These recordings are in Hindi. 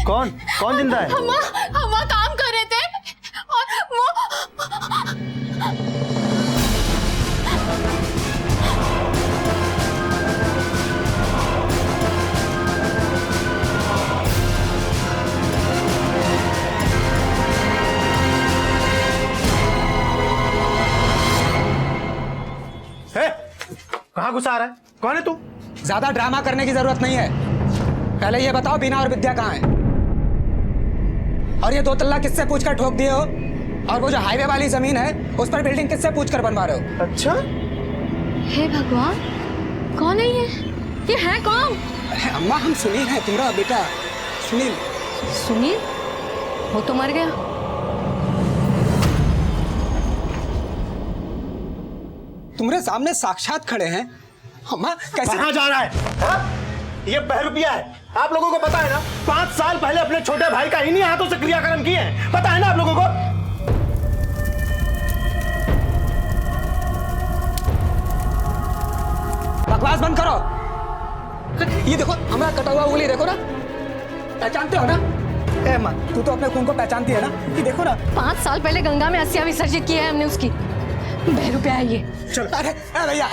कौन कौन जिंदा है? हम काम कर रहे थे और वो कहाँ घुसा रहा है? कौन है तू? ज्यादा ड्रामा करने की जरूरत नहीं है। पहले ये बताओ बीना और विद्या कहाँ है? और ये 2 तल्ला किससे पूछकर ठोक दिए हो? और वो जो हाईवे वाली जमीन है उस पर बिल्डिंग किससे पूछकर बनवा रहे हो? अच्छा, हे भगवान, कौन है ये है कौन? अरे अम्मा, हम सुनील हैं, तुम्हारा बेटा सुनील। सुनील? वो तो मर गया। तुम्हारे सामने साक्षात खड़े हैं। अम्मा कैसे? कहाँ जा रहा है? हाँ? ये बहरूपिया है, आप लोगों को पता है ना? 5 साल पहले अपने छोटे भाई का इन्हीं हाथों से क्रियाक्रम किए हैं, पता है ना आप लोगों को? बकवास बंद करो। ये देखो, हमारा कटा हुआ उंगली देखो ना, पहचानते हो ना? ए माँ, तू तो अपने खून को पहचानती है ना? ये देखो ना। 5 साल पहले गंगा में अस्थियां विसर्जित की है हमने उसकी। बहरूपिया है ये। चलो। अरे भैया,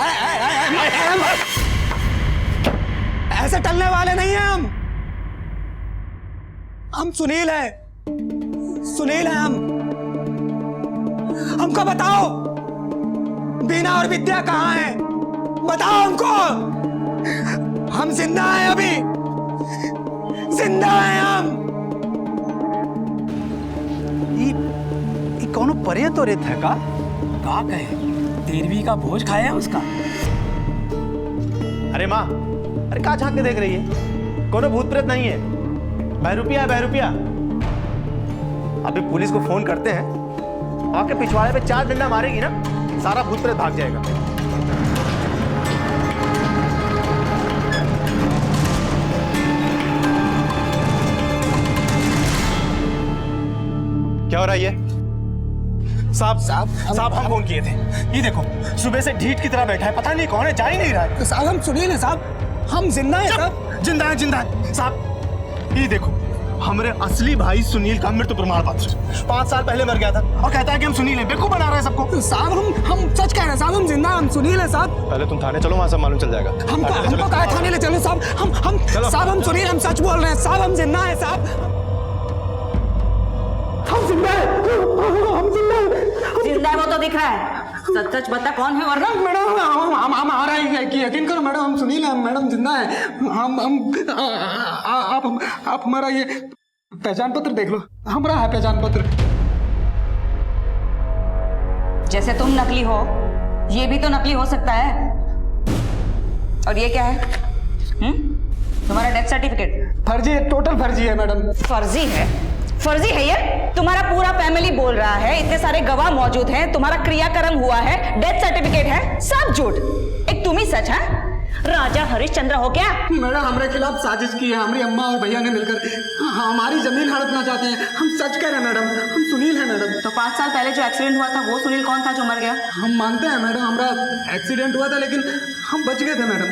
ऐसे टलने वाले नहीं हैं हम सुनील हैं, सुनील हैं हम। हमको बताओ बीना और विद्या कहाँ हैं? बताओ हमको। हम जिंदा हैं, अभी जिंदा हैं हम। ये कौनो परे तो रेत है का कहे 13वीं का भोज खाया उसका। अरे माँ, अरे कहाँ झांक के देख रही है? कोनो भूत प्रेत नहीं है, बहरूपिया है, बहरूपिया। अभी पुलिस को फोन करते हैं, आपके पिछवाड़े पे 4 डंडा मारेगी ना, सारा भूत प्रेत भाग जाएगा। क्या हो रहा है ये? साहब हम फोन किए थे। ये देखो, सुबह से ढीठ की तरह बैठा है, पता नहीं कौन है, जा ही नहीं रहा है। साहब हम सुनील हैं साहब, हम जिंदा हैं साहब। जिंदा है, जिंदा है साहब। ये देखो, हमारे असली भाई सुनील का मृत्यु प्रमाण पत्र 5 साल पहले मर गया था और कहता है कि हम सुनील हैं। बेवकूफ बना रहा है सबको। साहब हम सच कह रहे हैं साहब, हम जिंदा, हम सुनील हैं साहब। पहले तुम थाने चलो, वहां सब मालूम चल जाएगा। हमको कहा थाने ले चलो साहब। हम साहब हम सुनील, हम सच बोल रहे हैं साहब, हम जिंदा हैं साहब। हम जिंदा हैं, हम जिंदा हैं। जिंदा है वो तो दिख रहा है, सच सच बता कौन है? वरना मैडम हम आ रहा है कि यकीन करो मैडम, हम सुनील हैं मैडम, जिंदा हैं हम। आप हमारा ये पहचान पत्र देख लो, हमारा है पहचान पत्र। जैसे तुम नकली हो, ये भी तो नकली हो सकता है। और ये क्या है? तुम्हारा डेथ सर्टिफिकेट फर्जी है, टोटल फर्जी है मैडम। फर्जी है? फर्जी है ये? तुम्हारा पूरा फैमिली बोल रहा है, इतने सारे गवाह मौजूद हैं, तुम्हारा क्रियाक्रम हुआ है, डेथ सर्टिफिकेट है, सब झूठ, एक तुम ही सच है। राजा हरिश्चंद्र हो क्या? मैडम हमारे खिलाफ साजिश की है, हमारी अम्मा और भैया ने मिलकर हमारी जमीन हड़पना चाहते हैं। हम सच कह रहे हैं मैडम, हम सुनील हैं मैडम। तो 5 साल पहले जो एक्सीडेंट हुआ था वो सुनील कौन था जो मर गया? हम मानते हैं मैडम, हमारा एक्सीडेंट हुआ था लेकिन हम बच गए थे मैडम,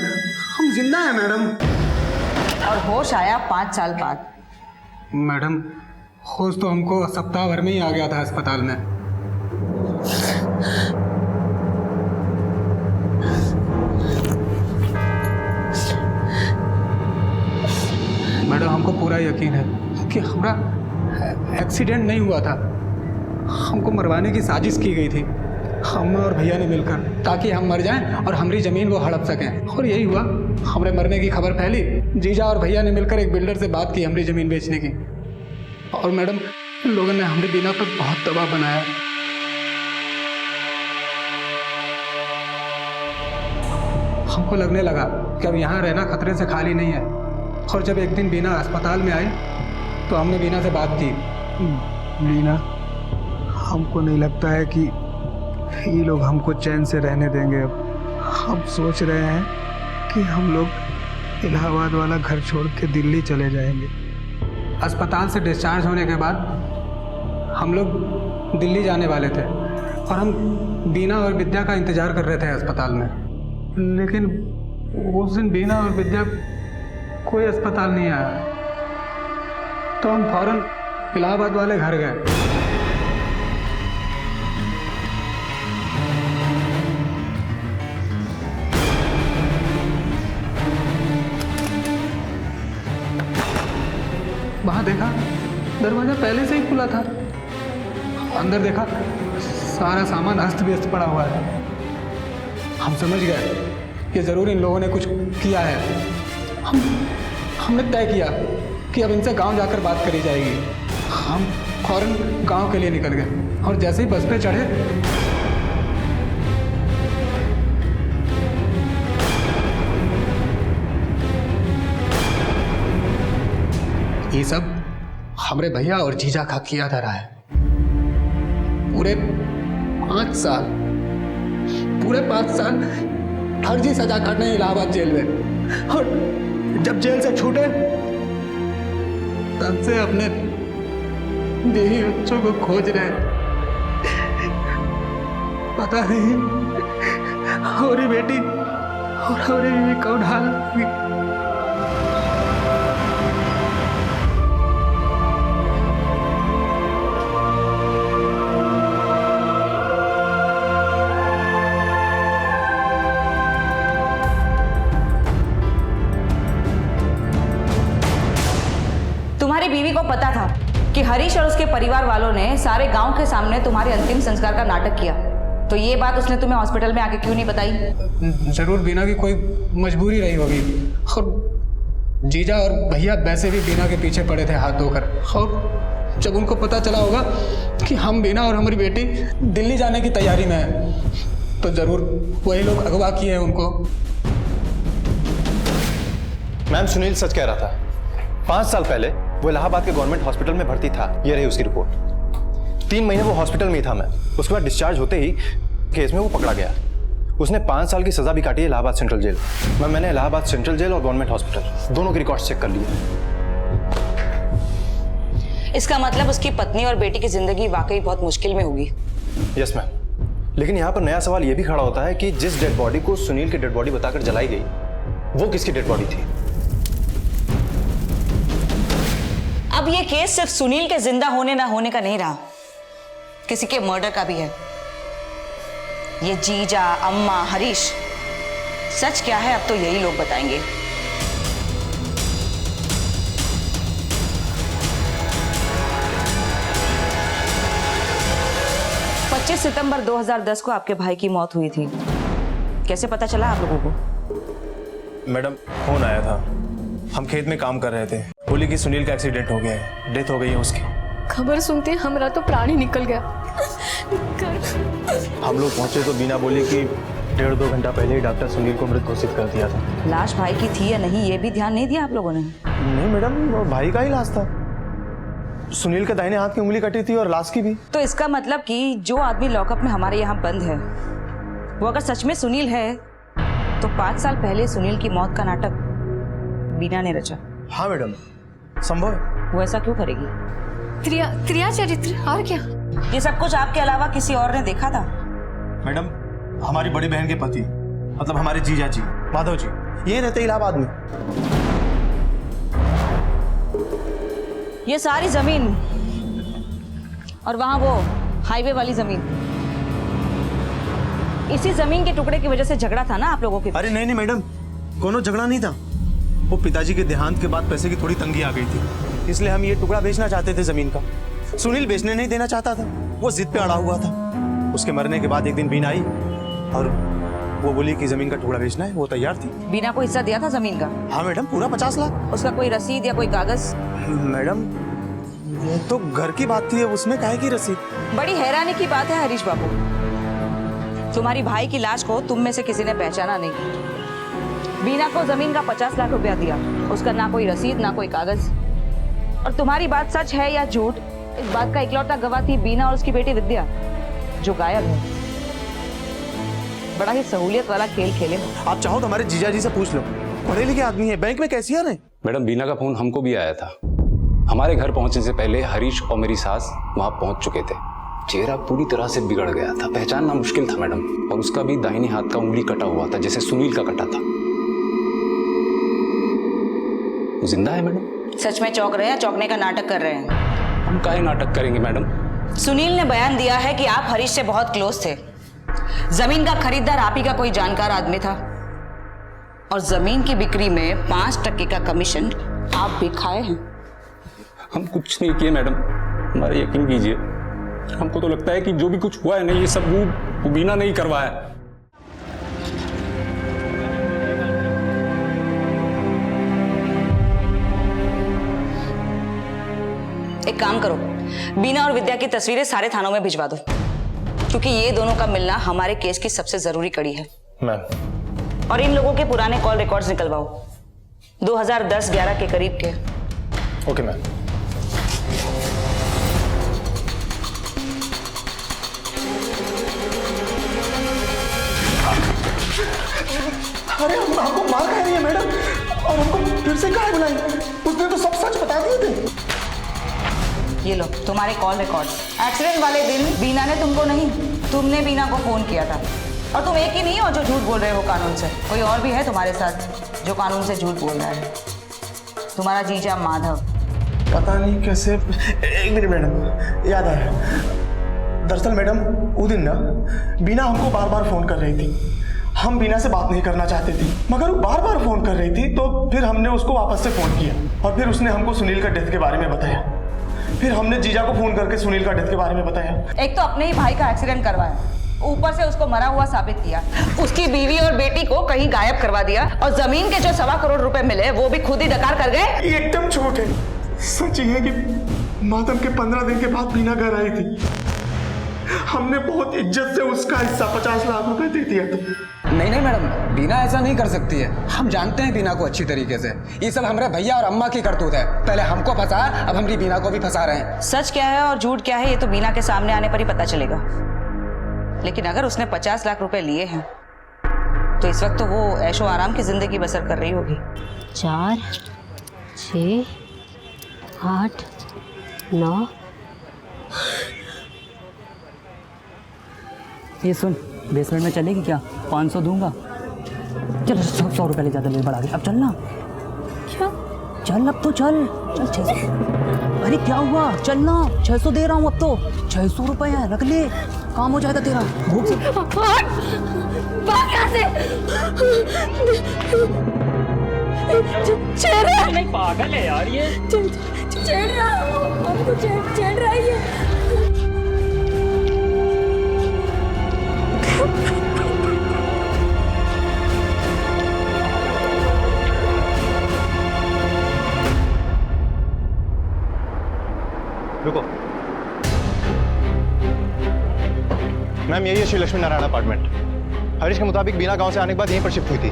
हम जिंदा हैं मैडम। और होश आया 5 साल बाद? मैडम होश तो हमको सप्ताह भर में ही आ गया था अस्पताल में। मैडम हमको पूरा यकीन है कि हमारा एक्सीडेंट नहीं हुआ था, हमको मरवाने की साजिश की गई थी, हम और भैया ने मिलकर, ताकि हम मर जाएं और हमारी ज़मीन वो हड़प सकें। और यही हुआ, हमारे मरने की खबर फैली, जीजा और भैया ने मिलकर एक बिल्डर से बात की हमारी ज़मीन बेचने की। और मैडम लोगों ने हमारी बीना पर बहुत दबाव बनाया। हमको लगने लगा कि अब यहाँ रहना खतरे से खाली नहीं है। और जब एक दिन बीना अस्पताल में आई तो हमने बीना से बात की। बीना, हमको नहीं लगता है कि ये लोग हमको चैन से रहने देंगे। अब हम सोच रहे हैं कि हम लोग इलाहाबाद वाला घर छोड़ के दिल्ली चले जाएंगे। अस्पताल से डिस्चार्ज होने के बाद हम लोग दिल्ली जाने वाले थे और हम बीना और विद्या का इंतज़ार कर रहे थे अस्पताल में। लेकिन उस दिन बीना और विद्या कोई अस्पताल नहीं आया। तो हम फौरन इलाहाबाद वाले घर गए। वहां देखा दरवाजा पहले से ही खुला था। अंदर देखा सारा सामान अस्त व्यस्त पड़ा हुआ है। हम समझ गए कि जरूर इन लोगों ने कुछ किया है। हमने तय किया कि अब इनसे गांव जाकर बात करी जाएगी। हम फौरन गांव के लिए निकल गए और जैसे ही बस पे चढ़े ये सब हमरे भैया और जीजा का किया धरा है। पूरे 5 साल फर्जी सजा काटने इलाहाबाद जेल में, और जब जेल से छूटे तब से अपने बीवी बच्चों को खोज रहे। पता नहीं हमारी बेटी और हमारी बीवी कब ढाल। तुम्हारी बीवी को पता था कि हरीश और उसके परिवार वालों ने सारे गांव के सामने तुम्हारे अंतिम संस्कार का नाटक किया, तो ये बात उसने तुम्हें हॉस्पिटल में आके क्यों नहीं बताई? जरूर बीना की कोई मजबूरी रही होगी, और जीजा और भैया वैसे भी बीना के पीछे पड़े थे हाथ धोकर। और जब उनको पता चला होगा कि हम बीना और हमारी बेटी दिल्ली जाने की तैयारी में है, तो जरूर वही लोग अगवा किए हैं उनको। मैम, सुनील सच कह रहा था। 5 साल पहले वो इलाहाबाद के गवर्नमेंट हॉस्पिटल में भर्ती था। ये रही उसकी रिपोर्ट। 3 महीने वो हॉस्पिटल में ही था मैम। उसके बाद डिस्चार्ज होते ही केस में वो पकड़ा गया। उसने 5 साल की सजा भी काटी है इलाहाबाद सेंट्रल जेल। मैम, मैंने इलाहाबाद सेंट्रल जेल और गवर्नमेंट हॉस्पिटल दोनों के रिकॉर्ड्स चेक कर लिए। इसका मतलब उसकी पत्नी और बेटी की जिंदगी वाकई बहुत मुश्किल में होगी। यस मैम, लेकिन यहाँ पर नया सवाल ये भी खड़ा होता है कि जिस डेड बॉडी को सुनील की डेड बॉडी बताकर जलाई गई, वो किसकी डेड बॉडी थी? अब ये केस सिर्फ सुनील के जिंदा होने ना होने का नहीं रहा, किसी के मर्डर का भी है। ये जीजा, अम्मा, हरीश, सच क्या है अब तो यही लोग बताएंगे। सितंबर 2010 को आपके भाई की मौत हुई थी। कैसे पता चला आप लोगों को? मैडम, फोन आया था। हम खेत में काम कर रहे थे। बोली कि सुनील का एक्सीडेंट हो गया है, डेथ हो गई है उसकी। खबर सुनते हमारा तो प्राण ही निकल गया। हम लोग पहुंचे तो बीना बोली कि 1.5-2 घंटा पहले ही डॉक्टर सुनील को मृत घोषित कर दिया था। लाश भाई की थी या नहीं ये भी ध्यान नहीं दिया आप लोगों ने? नहीं मैडम, वो भाई का ही लाश था। सुनील के दाहिने हाथ की उंगली कटी थी और लाश की भी। तो इसका मतलब कि जो आदमी लॉकअप में हमारे यहाँ बंद है वो अगर सच में सुनील है, तो 5 साल पहले सुनील की मौत का नाटक बीना ने रचा। हाँ मैडम, संभव है। वो ऐसा क्यों करेगी? त्रिया चरित्र और क्या? ये सब कुछ आपके अलावा किसी और ने देखा था? मैडम, हमारी बड़ी बहन के पति, मतलब हमारे जीजा जी, माधव जी, ये रहते इलाहाबाद में। ये सारी जमीन और वहां वो हाईवे वाली जमीन, इसी जमीन के टुकड़े की वजह से झगड़ा था ना आप लोगों के? अरे नहीं मैडम, कोनो झगड़ा नहीं था। वो पिताजी के देहांत के बाद पैसे की थोड़ी तंगी आ गई थी, इसलिए हम ये टुकड़ा बेचना चाहते थे जमीन का। सुनील बेचने नहीं देना चाहता था, वो जिद पे अड़ा हुआ था। उसके मरने के बाद एक दिन बीना आई और वो बोली कि जमीन का टुकड़ा बेचना है। वो तैयार थी। बीना को हिस्सा दिया था जमीन का? हाँ मैडम, पूरा 50 लाख। उसका कोई रसीद या कोई कागज? मैडम, वो तो घर की बात थी, उसमें काहे की रसीद? बड़ी हैरानी की बात है हरीश बाबू, तुम्हारी भाई की लाश को तुम में से किसी ने पहचाना नहीं। बीना को जमीन का 50 लाख रुपया दिया, उसका ना कोई रसीद ना कोई कागज। और तुम्हारी बात सच है या झूठ, इस बात का इकलौता गवाह थी बीना और उसकी बेटी विद्या, जो गायब है। बड़ा ही सहूलियत वाला खेल खेले। आप चाहो तो हमारे जीजा जी से पूछ लो, पढ़े लिखे आदमी है, बैंक में कैशियर है। मैडम, बीना का फोन हमको भी आया था। हमारे घर पहुंचने से पहले हरीश और मेरी सास वहां पहुंच चुके थे। चेहरा पूरी तरह से बिगड़ गया था, पहचानना मुश्किल था मैडम। और उसका भी दाहिने हाथ का उंगली कटा हुआ था, जैसे सुनील का कटा था। वो जिंदा है मैडम? सच में चौंक रहे हैं, चौंकने का नाटक कर रहे हैं? हम काहे नाटक करेंगे मैडम? सुनील ने बयान दिया है कि आप हरीश से बहुत क्लोज थे। जमीन का खरीदार आप ही का कोई जानकार आदमी था और जमीन की बिक्री में 5% का कमीशन आप भी खाए हैं। हम कुछ नहीं किए मैडम, हमारा यकीन कीजिए। हमको तो लगता है कि जो भी कुछ हुआ है ना, ये सब वो बीना नहीं करवाया। एक काम करो, बीना और विद्या की तस्वीरें सारे थानों में भिजवा दो, क्योंकि ये दोनों का मिलना हमारे केस की सबसे जरूरी कड़ी है। मैम। और इन लोगों के पुराने कॉल रिकॉर्ड्स निकलवाओ, 2010-11 के करीब के। Okay ma'am. अरे हमको मार खा रही है मैडम, और हमको फिर से काहे बुलाई? उसने तो सब सच बता दिए थे। ये लो तुम्हारे कॉल रिकॉर्ड्स। एक्सीडेंट वाले दिन बीना ने तुमको नहीं, तुमने बीना को फोन किया था। और तुम एक ही नहीं हो जो झूठ बोल रहे हो कानून से, कोई और भी है तुम्हारे साथ जो कानून से झूठ बोल रहा है। तुम्हारा जीजा माधव। पता नहीं कैसे। एक मिनट मैडम, याद आया। दरअसल मैडम वो दिन ना बीना हमको बार बार फोन कर रही थी। हम बीना से बात नहीं करना चाहते थे, मगर वो बार बार फोन कर रही थी, तो फिर हमने उसको वापस से फोन किया और फिर उसने हमको सुनील का डेथ के बारे में बताया। फिर हमने जीजा को फोन करके सुनील का डेथ के बारे में बताया। एक तो अपने ही भाई का एक्सीडेंट करवाया, ऊपर से उसको मरा हुआ साबित किया, उसकी बीवी और बेटी को कहीं गायब करवा दिया, और जमीन के जो 1.25 करोड़ रुपए मिले वो भी खुद ही डकार कर गए। ये एकदम झूठ है। सच ये है कि मातम के 15 दिन के बाद बीना घर आई थी। हमने बहुत इज्जत से उसका हिस्सा 50 लाख रुपए दे दिया था। नहीं मैडम, बीना ऐसा नहीं कर सकती है। हम जानते हैं बीना को अच्छी तरीके से। ये सब हमारे भैया और अम्मा की करतूत है। पहले हमको फंसा, अब हमारी बीना को भी फंसा रहे हैं। सच क्या है और झूठ क्या है ये तो बीना के सामने आने पर ही पता चलेगा। लेकिन अगर उसने 50 लाख रुपए लिए हैं तो इस वक्त तो वो ऐशो आराम की जिंदगी बसर कर रही होगी। 4, 6, 8, 9। ये सुन, बेसमेंट में चलेगी क्या? 500 दूंगा। चल 100 रुपये ले ज़्यादा ले बढ़ा के। अब चल ना। क्या? चल अब तो चल। चल 600। अरे क्या हुआ? चल ना, 600 दे रहा हूँ अब तो। 600 रुपये है, रख ले, काम हो जाएगा तेरा। भूख से भाग यहाँ से। छेड़ रहा है। नहीं पागल है यार ये। छेड़ रहा है, हमको छेड़ रहा है ये। रुको मैम, यही है श्री लक्ष्मी नारायण अपार्टमेंट। हरीश के मुताबिक बीना गांव से आने के बाद यहीं पर शिफ्ट हुई थी।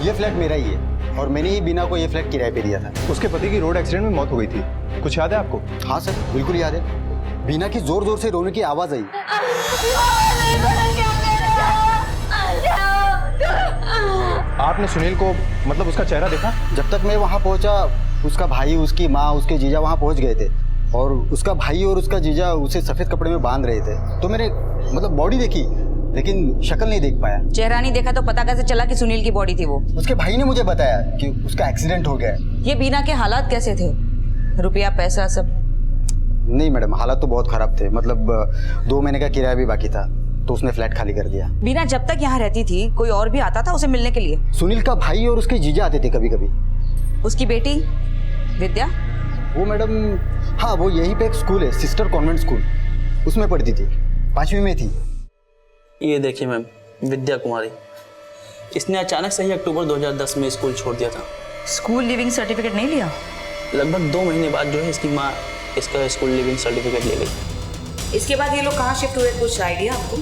ये फ्लैट मेरा ही है और मैंने ही बीना को ये फ्लैट किराए पे दिया था। उसके पति की रोड एक्सीडेंट में मौत हो गई थी, कुछ याद है आपको? हाँ सर, बिल्कुल याद है। बीना की जोर जोर से रोने की आवाज आई। आपने सुनील को, मतलब उसका चेहरा देखा? जब तक मैं वहाँ पहुँचा, उसका भाई, उसकी माँ, उसके जीजा वहाँ पहुँच गए थे और उसका भाई और उसका जीजा उसे सफेद कपड़े में बांध रहे थे। तो मैंने मतलब बॉडी देखी लेकिन शक्ल नहीं देख पाया। चेहरा नहीं देखा तो पता कैसे चला कि सुनील की बॉडी थी वो? उसके भाई ने मुझे बताया कि उसका एक्सीडेंट हो गया है। ये बीना के हालात कैसे थे? रुपया पैसा सब? नहीं मैडम, हालात तो बहुत खराब थे। मतलब 2 महीने का किराया भी बाकी था तो उसने फ्लैट खाली कर दिया। बीना जब तक यहाँ रहती थी कोई और भी आता था उसे मिलने के लिए? सुनील का भाई और उसके जीजा आते थे कभी कभी। उसकी बेटी विद्या? वो मैडम, हाँ वो यहीं पे एक स्कूल है, सिस्टर कॉन्वेंट स्कूल, उसमें पढ़ती थी, 5वीं में थी। ये देखिए मैम, विद्या कुमारी। इसने अचानक से ही अक्टूबर 2010 में स्कूल छोड़ दिया था। स्कूल लिविंग सर्टिफिकेट नहीं लिया? लगभग 2 महीने बाद जो है इसकी माँ इसका स्कूल लिविंग सर्टिफिकेट ले गई। इसके बाद ये लोग कहाँ शिफ्ट हुए, कुछ आइडिया आपको?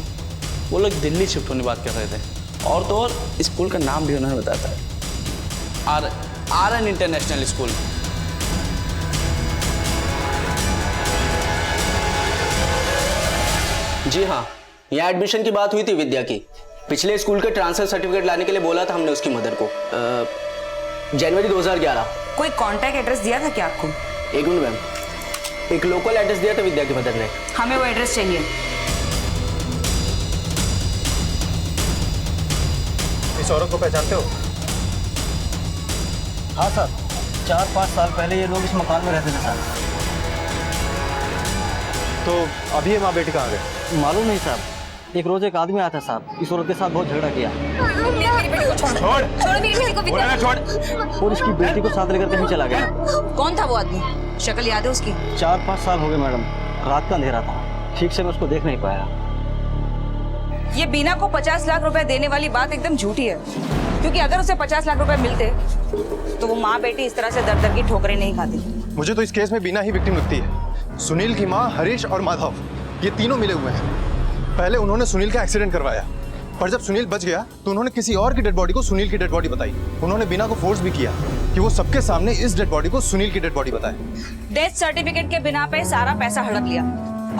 वो लोग दिल्ली शिफ्ट होने की बात कर रहे थे। और तो और स्कूल का नाम भी उन्होंने बताया था, आर एन इंटरनेशनल स्कूल। जी हाँ, यहाँ एडमिशन की बात हुई थी विद्या की। पिछले स्कूल के ट्रांसफर सर्टिफिकेट लाने के लिए बोला था हमने उसकी मदर को। जनवरी 2011। कोई कॉन्टैक्ट एड्रेस दिया था क्या आपको? एक मिनट मैम, एक लोकल एड्रेस दिया था विद्या की मदर ने। हमें वो एड्रेस चाहिए। इस औरत को पहचानते हो? हाँ सर, 4-5 साल पहले ये लोग इस मकान में रहते थे सर। तो अभी ये माँ बेटी कहाँ गए? मालूम नहीं साहब, एक रोज एक आदमी आया था साहब, इस औरत के साथ बहुत झगड़ा किया और इसकी बेटी को साथ लेकर कहीं चला गया। कौन था वो आदमी? शक्ल याद है उसकी? 4-5 साल हो गए मैडम, रात का अंधेरा था, ठीक से मैं उसको देख नहीं पाया। ये बीना को 50 लाख रुपए देने वाली बात एकदम झूठी है, क्योंकि अगर उसे 50 लाख रुपए मिलते तो वो माँ बेटी इस तरह से दर दर की ठोकरें नहीं खाती। मुझे तो इस केस में बीना ही विक्टिम लगती है। सुनील की माँ, हरीश और माधव, ये तीनों मिले हुए हैं। पहले उन्होंने सुनील का एक्सीडेंट करवाया, पर जब सुनील बच गया तो उन्होंने किसी और की डेड बॉडी को सुनील की डेड बॉडी बताई। उन्होंने बीना को फोर्स भी किया कि वो सबके सामने इस डेड बॉडी को सुनील की डेड बॉडी बताए। डेथ सर्टिफिकेट के बिना पे सारा पैसा हड़प लिया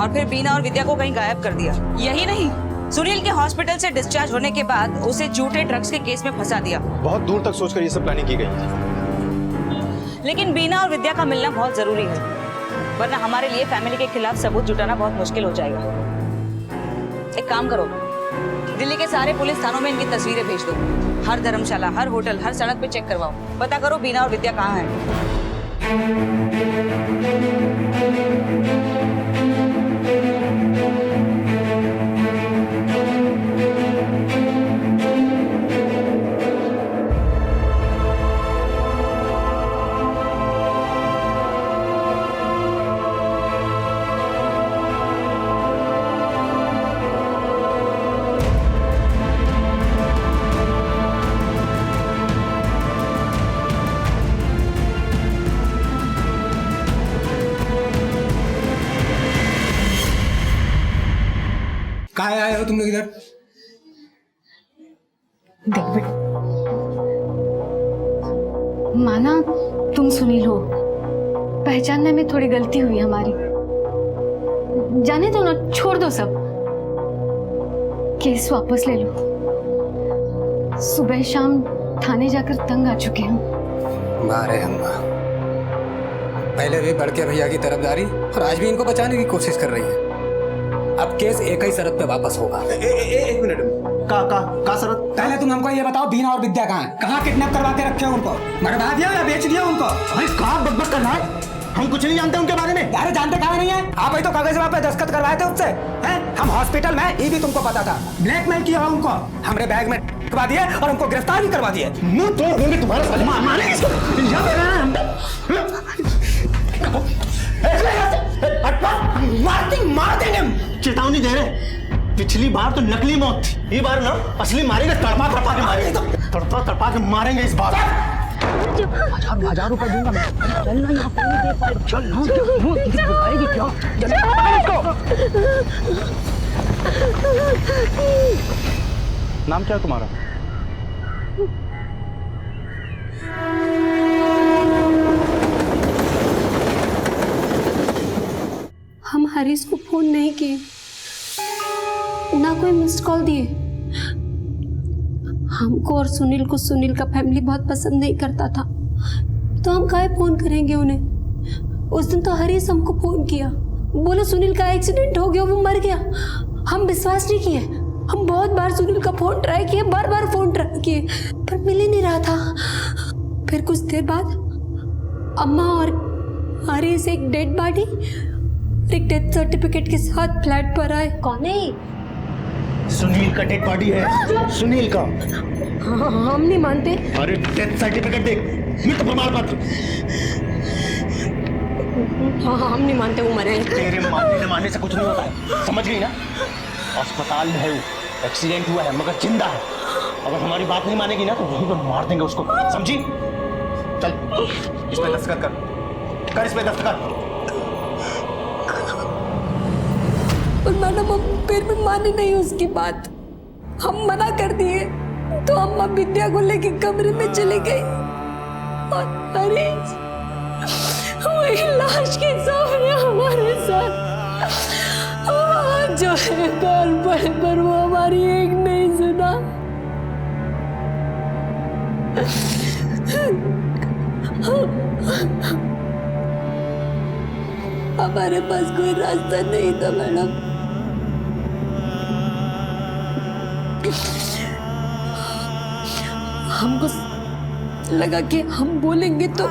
और फिर बीना और विद्या को कहीं गायब कर दिया। यही नहीं, सुनील के हॉस्पिटल से डिस्चार्ज होने के बाद उसे झूठे ड्रग्स के केस में फंसा दिया। बहुत दूर तक सोचकर ये सब प्लानिंग की गई थी। लेकिन बीना और विद्या का मिलना बहुत जरूरी है, वरना हमारे लिए फैमिली के खिलाफ सबूत जुटाना बहुत मुश्किल हो जाएगा। एक काम करो, दिल्ली के सारे पुलिस थानों में इनकी तस्वीरें भेज दो। हर धर्मशाला, हर होटल, हर सड़क पे चेक करवाओ, पता करो बीना और विद्या कहाँ हैं। कहाँ आए हो तुम लोग इधर? देख बेटा, माना तुम सुनील हो, पहचानने में थोड़ी गलती हुई हमारी, जाने दो ना, छोड़ दो सब, केस वापस ले लो। सुबह शाम थाने जाकर तंग आ चुके हैं। मारे अम्मा, पहले भी बड़के भैया की तरफदारी और आज भी इनको बचाने की कोशिश कर रही है। अब केस एक ही शर्त पे वापस होगा। एक मिनट, का शरत? पहले तुम हमको ये बताओ, बीना और विद्या कहाँ हैं? कहाँ किडनैप करवा के रखे हो उनको? मरवा दिया या बेच दिया उनको? भाई कहाँ बकबक कर रहा है? हम कुछ नहीं जानते उनके बारे में। अरे जानते कहाँ नहीं है? आप ही तो कागज पे दस्तखत करवाए थे उससे, हैं? हम हॉस्पिटल में, ये भी तुमको पता था। ब्लैकमेल किया उनको, हमने बैग में करवा दिए और उनको गिरफ्तार भी करवा दिए। मुंह तोड़ दूंगी तुम्हारा साले। मारेंगे इसको। मार देंगे हम। चेतावनी दे रहे, पिछली बार तो नकली मौत थी, ये बार ना असली मारेंगे, तड़पा तड़पा के मारेंगे, तड़पा तड़पा के मारेंगे इस बार। 1000 रुपए दूंगा मैं। चल ना, यहाँ पे नहीं दे पाए। चल ना, वो दिखाएगी क्या? नाम क्या है तुम्हारा? हम हरीश को फोन नहीं किए, ना कोई मिस्ड कॉल दिए। हमको और सुनील को सुनील का फैमिली बहुत पसंद नहीं करता था, तो हम काहे फोन करेंगे उन्हें। उस दिन तो हरीश हमको फोन किया, बोला सुनील का एक्सीडेंट हो गया, वो मर गया। हम विश्वास नहीं किए, हम बहुत बार सुनील का फोन ट्राई किए, बार बार फोन ट्राई किए, पर मिल ही नहीं रहा था। फिर कुछ देर बाद अम्मा और हरीश एक डेड बॉडी, एक डेथ सर्टिफिकेट के साथ फ्लैट पर आए। कौन है? सुनील का डेड बॉडी है, सुनील का। हाँ, हम नहीं मानते। अरे डेथ सर्टिफिकेट देख, मृत प्रमाण पत्र। हाँ, हम नहीं मानते वो मरे हैं। तेरे मानने से कुछ नहीं होता है, समझ गई ना? अस्पताल में है वो, एक्सीडेंट हुआ है मगर जिंदा है। अगर हमारी बात नहीं मानेगी ना तो वहीं पर मार देंगे उसको, समझी? चल इसमें दस्तखत कर, इसमें दस्तखत। और मैडम हम फिर भी माने नहीं उसकी बात, हम मना कर दिए, तो अम्मा विद्या को लेके कमरे में चले गई और हरीश वही लाश के सामने हमारे साथ जो है कॉल पर वो हमारी एक नहीं सुना। हमारे पास कोई रास्ता नहीं था मैडम। लगा कि हम बोलेंगे तो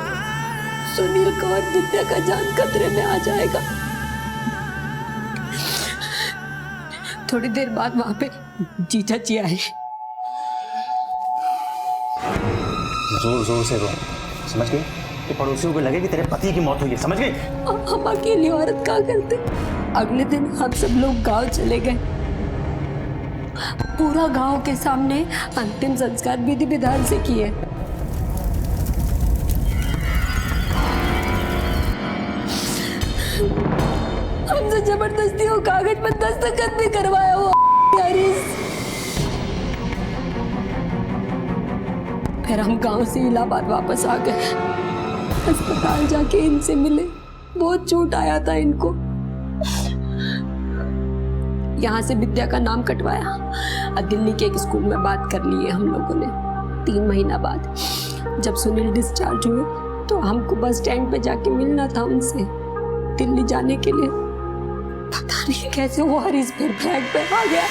सुनील का और विद्या का जान खतरे में आ जाएगा। थोड़ी देर बाद वहां पे जीजा जी आए। जोर जोर से रो, समझ गई? कि पड़ोसियों को लगे कि तेरे पति की मौत हुई है, समझ गई? हम अकेली औरत क्या करते? अगले दिन हम सब लोग गांव चले गए। पूरा गांव के सामने अंतिम संस्कार विधि विधान से किए। हमसे जबरदस्ती वो कागज पर दस्तखत भी करवाया हुआ। फिर हम गांव से इलाहाबाद वापस आ गए। अस्पताल जाके इनसे मिले, बहुत चोट आया था इनको। यहाँ से विद्या का नाम कटवाया और दिल्ली के एक स्कूल में बात कर ली है हम लोगों ने। 3 महीना बाद जब सुनील डिस्चार्ज हुए तो हमको बस स्टैंड पे जाके मिलना था उनसे दिल्ली जाने के लिए। पता नहीं कैसे वो हरीश फिर फ्लैट पे आ गया।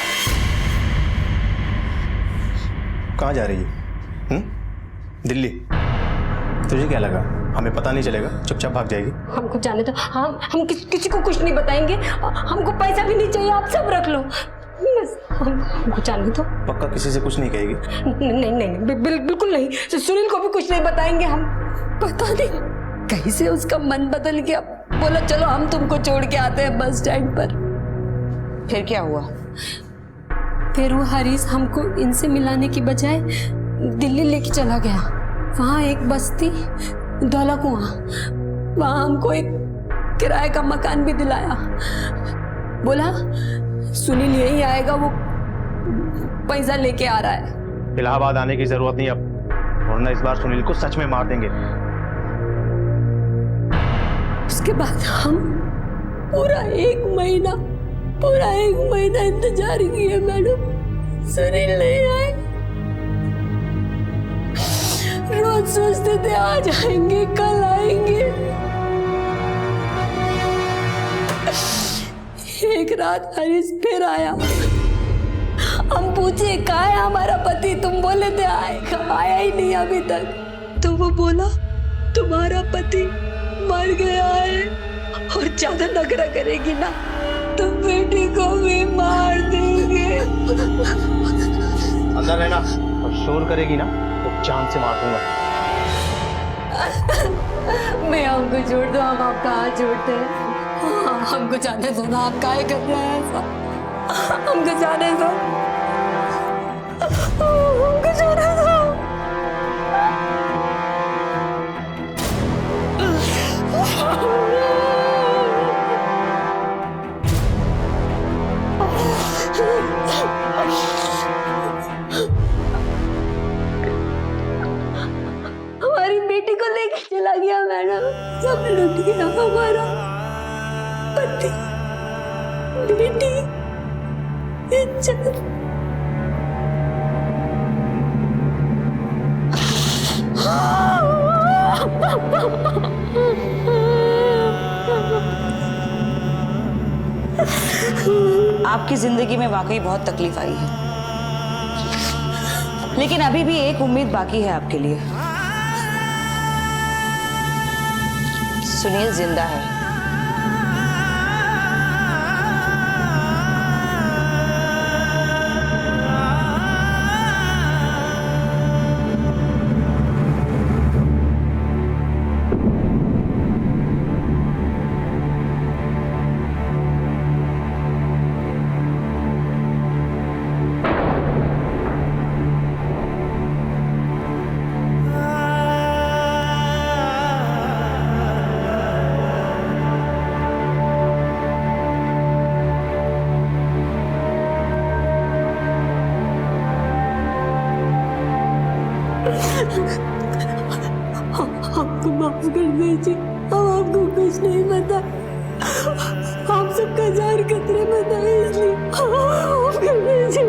कहाँ जा रही है? दिल्ली? तुझे क्या लगा हमें पता नहीं चलेगा, चुपचाप भाग जाएगी? हमको जाने दो, हम किसी को कुछ नहीं बताएंगे। हमको पैसा भी नहीं चाहिए, आप सब रख लो बस। हमको जाने दो। पक्का किसी से कुछ नहीं कहेगी? नहीं, बिल्कुल नहीं। सुनील को भी कुछ नहीं बताएंगे हम। पता नहीं कहीं से उसका मन बदल गया, बोला चलो हम तुमको छोड़ के आते हैं बस स्टैंड पर। फिर क्या हुआ? फिर वो हरीश हमको इनसे मिलाने की बजाय दिल्ली लेके चला गया। वहाँ एक बस्ती दौला कुआं, वहाँ हमको एक किराए का मकान भी दिलाया। बोला सुनील यही आएगा, वो पैसा लेके आ रहा है। इलाहाबाद आने की जरूरत नहीं अब, वरना इस बार सुनील को सच में मार देंगे। उसके बाद हम पूरा एक महीना इंतजार किए मैडम, सुनील नहीं आए। रोज सोचते थे आज आएंगे, कल आएंगे। एक रात हरीश फिर आया। हम पूछे कहाँ है हमारा पति, तुम बोले थे आएगा, आया ही नहीं अभी तक। तो वो बोला तुम्हारा पति मर गया है और ज्यादा नखरा करेगी ना तो बेटी को भी मार देंगे। अंदर रहना, और शोर करेगी ना तो जान से मार दूंगा। मैं हमको छोड़ दो, हम आपका हाथ छोड़ते हैं। हमको जाने दो ना, आप काहे कर रहे हैं ऐसा? हमको जाने दो, हमको जाने दो। हमारी बेटी को लेके चला गया मैडम, सब लुट गया हमारा पति, बेटी, इज्जत। आपकी जिंदगी में वाकई बहुत तकलीफ आई है, लेकिन अभी भी एक उम्मीद बाकी है आपके लिए। सुनील जिंदा है। हमको माफ कर दीजिए, हम आपको कुछ नहीं पता, हम सबका जान खतरे में था इसलिए माफ कर दीजिए।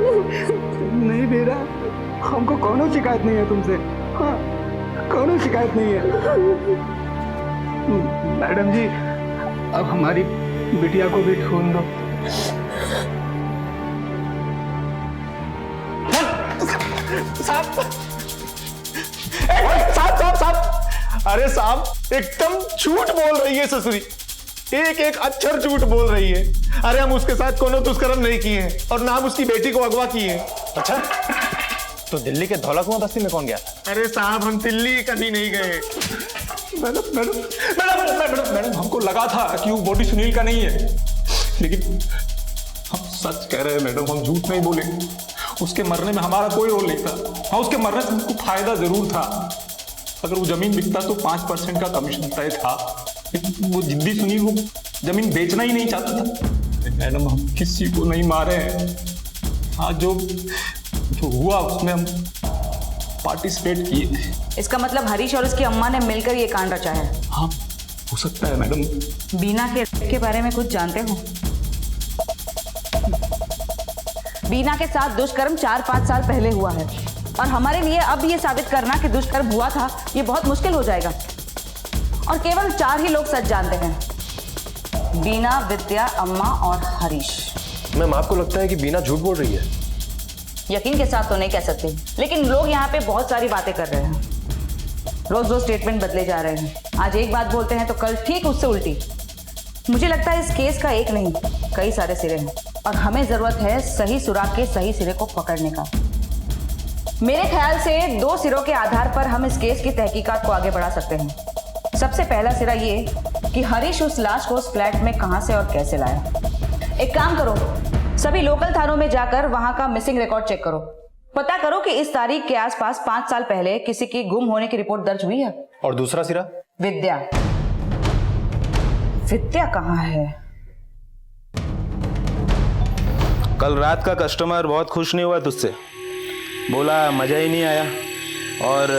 नहीं बेरा, हमको कोनो शिकायत नहीं है तुमसे। हाँ, कोनो शिकायत नहीं है। मैडम जी, अब हमारी बिटिया को भी ढूंढ दो। साहब, साहब अरे साहब एकदम झूठ बोल रही है ससुरी, एक एक अक्षर झूठ बोल रही है। अरे हम उसके साथ कोनो दुष्कर्म नहीं किए हैं और ना हम उसकी बेटी को अगवा किए हैं। अच्छा, तो दिल्ली के धौला कुआं बस्ती में कौन गया था? अरे साहब हम दिल्ली कभी नहीं गए। Madam madam madam madam madam हमको लगा था कि वो बॉडी सुनील का नहीं है, लेकिन हम सच कह रहे हैं मैडम, हम झूठ नहीं बोले। उसके मरने में हमारा कोई रोल नहीं था। हाँ, उसके मरने से हमको फायदा जरूर था। अगर वो जमीन बिकता तो 5% का कमीशन तय था, लेकिन वो जिद्दी सुनील वो जमीन बेचना ही नहीं चाहता था। मैडम हम किसी को नहीं मारे हैं। हाँ, जो हुआ उसमें हम पार्टिसिपेट किए थे। इसका मतलब हरीश और उसकी अम्मा ने मिलकर ये कांड रचा है। हाँ, हो सकता है मैडम। बीना के बारे में कुछ जानते हो? बीना के साथ दुष्कर्म 4-5 साल पहले हुआ है और हमारे लिए अब ये साबित करना कि दुष्कर्म हुआ था ये बहुत मुश्किल हो जाएगा। और केवल 4 ही लोग सच जानते हैं, बीना, विद्या, अम्मा और हरीश। मैम आपको लगता है कि बीना झूठ बोल रही है? यकीन के साथ तो नहीं कह सकते, लेकिन लोग यहाँ पे बहुत सारी बातें कर रहे हैं। रोज रोज स्टेटमेंट बदले जा रहे हैं। आज एक बात बोलते हैं तो कल ठीक उससे उल्टी। मुझे लगता है इस केस का एक नहीं कई सारे सिरे हैं और हमें जरूरत है सही सुराग के सही सिरे को पकड़ने का। मेरे ख्याल से 2 सिरों के आधार पर हम इस केस की तहकीकात को आगे बढ़ा सकते हैं। सबसे पहला सिरा ये कि हरीश उस लाश को उस फ्लैट में कहां से और कैसे लाया। एक काम करो, सभी लोकल थानों में जाकर वहां का मिसिंग रिकॉर्ड चेक करो। पता करो कि इस तारीख के आसपास 5 साल पहले किसी की गुम होने की रिपोर्ट दर्ज हुई है। और दूसरा सिरा? विद्या। विद्या कहाँ है? कल रात का कस्टमर बहुत खुश नहीं हुआ तुझसे, बोला मजा ही नहीं आया। और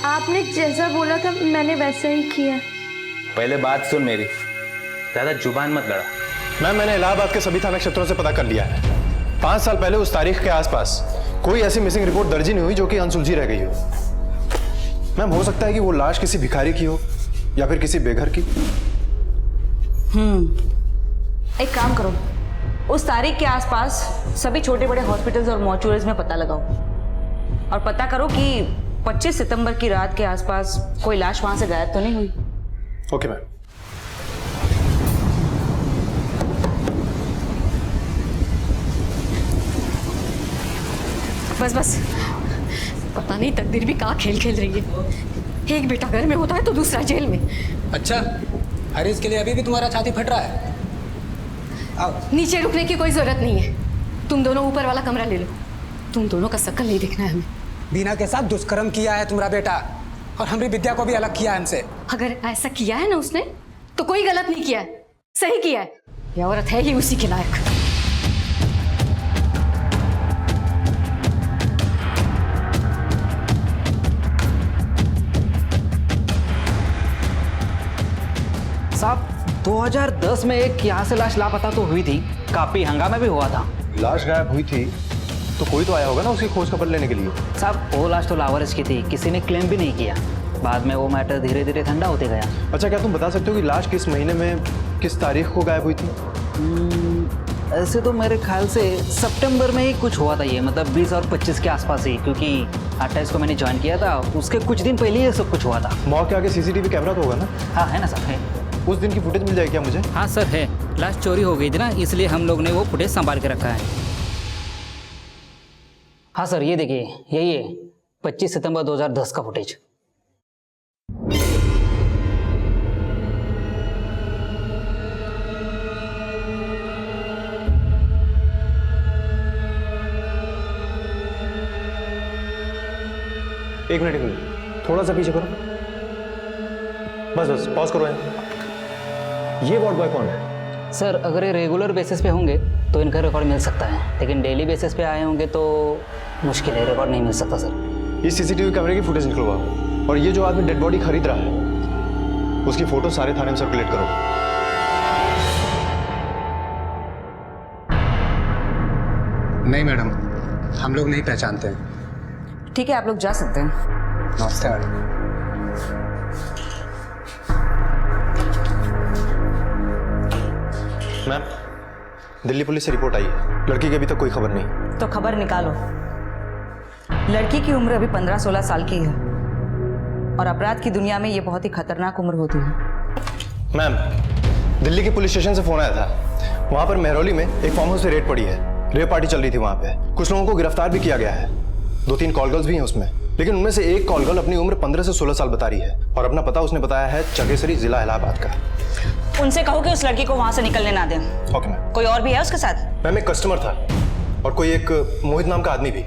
आपने जैसा बोला था मैंने वैसा ही किया। पहले बात सुन मेरी, ज्यादा जुबान मत लड़ा। मैम मैंने इलाहाबाद के सभी थाना क्षेत्रों से पता कर लिया है। 5 साल पहले उस तारीख के आसपास कोई ऐसी मिसिंग रिपोर्ट दर्ज ही नहीं हुई जो कि अनसुलझी रह गई हो। मैम हो सकता है कि वो लाश किसी भिखारी की हो या फिर किसी बेघर की। एक काम करो, उस तारीख के आसपास सभी छोटे बड़े हॉस्पिटल्स और मॉर्चुरीज में पता लगाओ और पता करो कि 25 सितंबर की रात के आसपास कोई लाश वहां से गायब तो नहीं हुई। Okay ma'am. बस बस, पता नहीं तकदीर भी कहाँ खेल खेल रही है। एक बेटा घर में होता है तो दूसरा जेल में। अच्छा, हरीश के लिए अभी भी तुम्हारा छाती फट रहा है? आओ। नीचे रुकने की कोई जरूरत नहीं है, तुम दोनों ऊपर वाला कमरा ले लो। तुम दोनों का शक्ल नहीं देखना है हमें। बीना के साथ दुष्कर्म किया है तुम्हारा बेटा और हमारी विद्या को भी अलग किया है हमसे। अगर ऐसा किया है ना उसने तो कोई गलत नहीं किया है, सही किया है। यह औरत है ही उसी के लायक। साहब 2010 में एक यहाँ से लाश लापता तो हुई थी, काफी हंगामा भी हुआ था। लाश गायब हुई थी तो कोई तो आया होगा ना उसकी खोज खबर लेने के लिए। साहब वो लाश तो लावारिस की थी, किसी ने क्लेम भी नहीं किया। बाद में वो मैटर धीरे धीरे ठंडा होते गया। अच्छा, क्या तुम बता सकते हो कि लाश किस महीने में किस तारीख को गायब हुई थी? ऐसे तो मेरे ख्याल से सितंबर में ही कुछ हुआ था ये, मतलब 20 और 25 के आसपास ही, क्योंकि 28 को मैंने ज्वाइन किया था, उसके कुछ दिन पहले ये सब कुछ हुआ था। मौके आगे सीसीटीवी कैमरा तो होगा ना? हाँ है ना सर, है। उस दिन की फुटेज मिल जाएगी क्या मुझे? हाँ सर है, लाश चोरी हो गई थी ना, इसलिए हम लोग ने वो फुटेज संभाल के रखा है। हाँ सर, ये देखिए यही है 25 सितंबर 2010 का फुटेज। एक मिनट, थोड़ा सा पीछे करो। बस पॉज करो। ये वार्ड बॉय कौन है? सर अगर ये रेगुलर बेसिस पे होंगे तो इनका रिकॉर्ड मिल सकता है, लेकिन डेली बेसिस पे आए होंगे तो मुश्किल है, रिकॉर्ड नहीं मिल सकता सर। इस सीसीटीवी कैमरे की फुटेज निकलवाओ और ये जो आदमी डेड बॉडी खरीद रहा है उसकी फोटो सारे थाने में सर्कुलेट करो। नहीं मैडम, हम लोग नहीं पहचानते हैं। ठीक है, आप लोग जा सकते हैं। नमस्ते मैडम। मैम, दिल्ली पुलिस से रिपोर्ट आई है, लड़की की अभी तक कोई खबर नहीं। तो खबर निकालो। लड़की की उम्र अभी 15-16 साल की है। और अपराध की दुनिया में ये बहुत ही खतरनाक उम्र होती है। मैम, दिल्ली के पुलिस स्टेशन से फोन आया था। वहां पर मेहरौली में एक फार्म हाउस से रेड पड़ी है। रेप पार्टी चल रही थी वहां पे। कुछ लोगों को गिरफ्तार भी किया गया है। 2-3 कॉल गर्ल्स भी हैं उसमें, लेकिन उनमें से एक कॉल गर्ल अपनी उम्र 15 से 16 साल बता रही है और अपना पता उसने बताया है चकेसरी, जिला इलाहाबाद का। उनसे कहो कि उस लड़की को वहां से निकलने ना दें। Okay ma'am. कोई और भी है उसके साथ? मैम, एक कस्टमर था और कोई एक मोहित नाम का आदमी भी।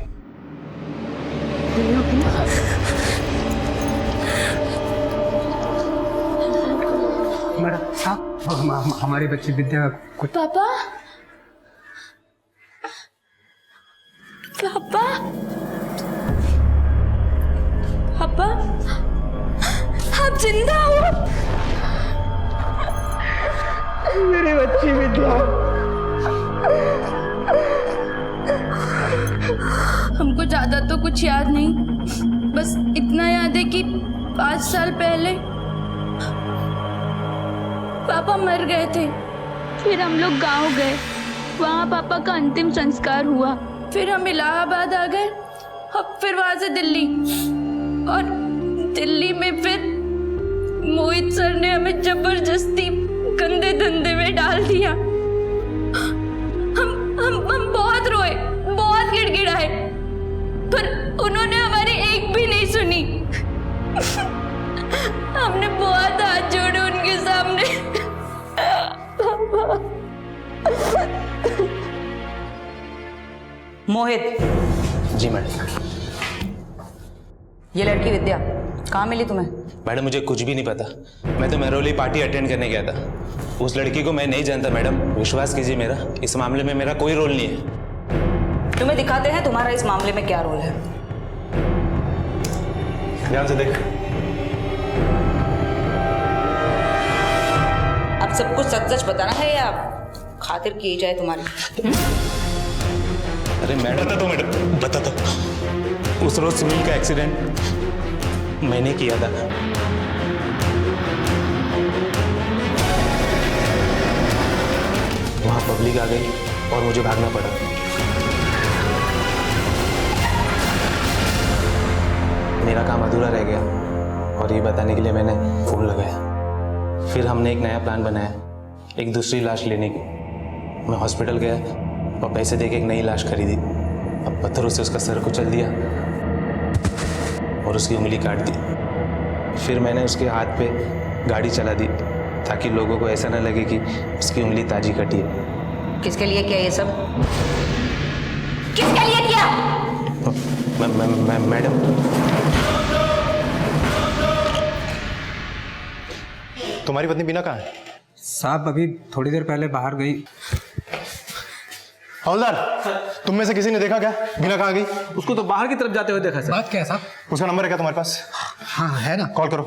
मैडम, हमारी बच्ची विद्या कुछ पापा पापा पापा, आप जिंदा हो? मेरी बच्ची विद्या। हमको ज्यादा तो कुछ याद नहीं, बस इतना याद है कि 5 साल पहले पापा मर गए थे। फिर हम लोग गांव गए, वहाँ पापा का अंतिम संस्कार हुआ। फिर हम इलाहाबाद आ गए और फिर वहां से दिल्ली, और दिल्ली में फिर मोहित सर ने हमें जबरदस्ती गंदे धंधे में डाल दिया। हम बहुत रोए, बहुत गिड़गिड़ाए, पर उन्होंने हमारी एक भी नहीं सुनी। हमने बहुत हाथ जोड़े उनके सामने। मोहित। जी मैडम। ये लड़की विद्या कहाँ मिली तुम्हें? मैडम, मुझे कुछ भी नहीं पता। मैं तो मेहरौली पार्टी अटेंड करने गया था। उस लड़की को मैं नहीं जानता मैडम, विश्वास कीजिए मेरा, इस मामले में मेरा कोई रोल नहीं है। तुम्हें दिखाते हैं तुम्हारा इस मामले में क्या रोल है। ध्यान से देख। अब सब कुछ सच सच बताना है या खातिर की जाए तुम्हारी? अरे मैडम, बता दो। उस रोज सुनील का एक्सीडेंट मैंने किया था। वहां पब्लिक आ गई और मुझे भागना पड़ा। मेरा काम अधूरा रह गया और ये बताने के लिए मैंने फोन लगाया। फिर हमने एक नया प्लान बनाया, एक दूसरी लाश लेने की। मैं हॉस्पिटल गया और पैसे देके एक नई लाश खरीदी। अब पत्थरों से उसका सर कुचल दिया और उसकी उंगली काट दी। फिर मैंने उसके हाथ पे गाड़ी चला दी ताकि लोगों को ऐसा ना लगे कि उसकी उंगली ताजी कटी है। किसके लिए किया ये सब? किसके लिए किया? मैडम, तुम्हारी पत्नी बीना कहाँ है? साहब, अभी थोड़ी देर पहले बाहर गई। हवलदार, तुम में से किसी ने देखा क्या बीना कहाँ गई? उसको तो बाहर की तरफ जाते हुए देखा सर। बात क्या है साहब? उसका नंबर है क्या तुम्हारे पास? हाँ है ना। कॉल करो।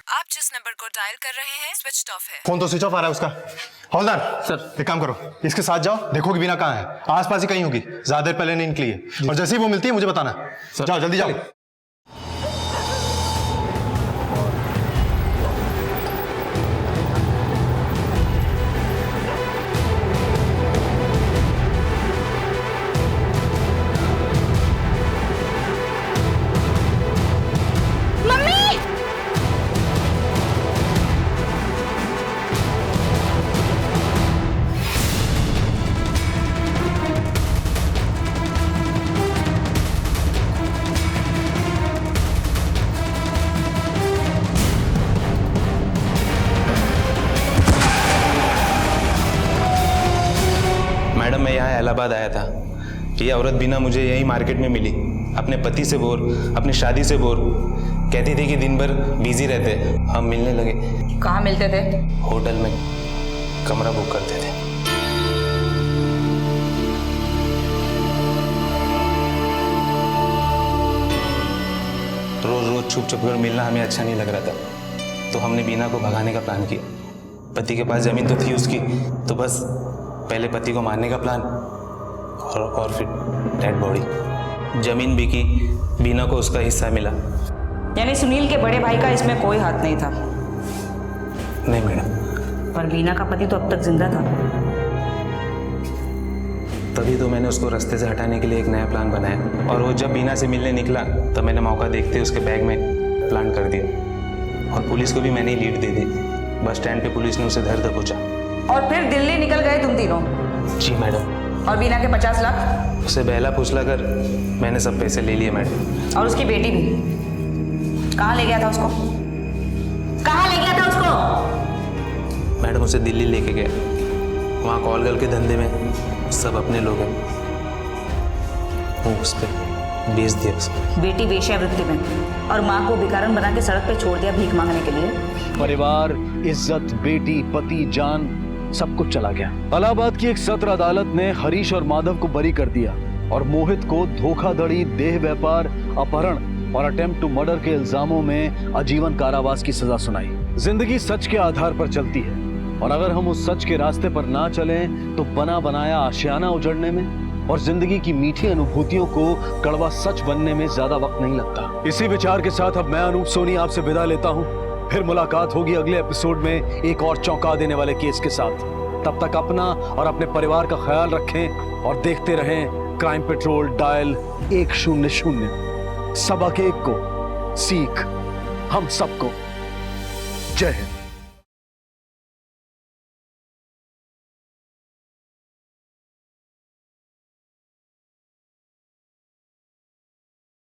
आप जिस नंबर को डायल कर रहे हैं स्विच ऑफ है। फोन तो स्विच ऑफ आ रहा है उसका। हवलदार सर, एक काम करो, इसके साथ जाओ, देखो कि बीना कहाँ है। आसपास ही कहीं होगी, ज्यादा देर पहले नहीं निकली है। और जैसे ही वो मिलती है मुझे बताना। जाओ जल्दी जाओ। मैडम, मैं यहाँ इलाहाबाद आया था। ये औरत बीना मुझे यही मार्केट में मिली, अपने पति से बोर, अपनी शादी से बोर। कहती थी कि दिन भर बिजी रहते। हम मिलने लगे। कहाँ मिलते थे? होटल में कमरा बुक करते थे। रोज रोज छुप छुप कर मिलना हमें अच्छा नहीं लग रहा था, तो हमने बीना को भगाने का प्लान किया। पति के पास जमीन तो थी उसकी, तो बस पहले पति को मारने का प्लान और फिर डेड बॉडी। जमीन बिकी, बीना को उसका हिस्सा मिला। यानी सुनील के बड़े भाई का इसमें कोई हाथ नहीं था? नहीं मैडम। पर बीना का पति तो अब तक जिंदा था। तभी तो मैंने उसको रास्ते से हटाने के लिए एक नया प्लान बनाया, और वो जब बीना से मिलने निकला तब मैंने मौका देखते उसके बैग में प्लान कर दिया, और पुलिस को भी मैंने ही लीड दे दी। बस स्टैंड पे पुलिस ने उसे धर दबोचा। और फिर दिल्ली निकल गए तुम तीनों? जी मैडम। और बीना के 50 लाख? उसे बहला फुसला कर मैंने सब पैसे ले लिए मैडम। और उसकी बेटी भी? कहाँ ले गया था उसको? कहाँ ले गया था उसको? मैडम उसे दिल्ली लेके गया, वहाँ कॉल गर्ल के धंधे में सब अपने लोग हैं, वो उस पर बेच दिया उसको। बेटी वेश्यावृत्ति में, और माँ को भिखारन बना के सड़क पे छोड़ दिया भीख मांगने के लिए। परिवार, इज्जत, बेटी, पति, जान सब कुछ चला गया। इलाहाबाद की एक सत्र अदालत ने हरीश और माधव को बरी कर दिया और मोहित को धोखाधड़ी, देह व्यापार, अपहरण और अटेम्प्ट टू मर्डर के इल्जामों में आजीवन कारावास की सजा सुनाई। जिंदगी सच के आधार पर चलती है, और अगर हम उस सच के रास्ते पर ना चलें तो बना बनाया आशियाना उजड़ने में और जिंदगी की मीठी अनुभूतियों को कड़वा सच बनने में ज्यादा वक्त नहीं लगता। इसी विचार के साथ अब मैं अनूप सोनी आपसे विदा लेता हूं। फिर मुलाकात होगी अगले एपिसोड में एक और चौंका देने वाले केस के साथ। तब तक अपना और अपने परिवार का ख्याल रखें और देखते रहें क्राइम पेट्रोल डायल 100। सबक एक को, सीख हम सबको। जय हिंद।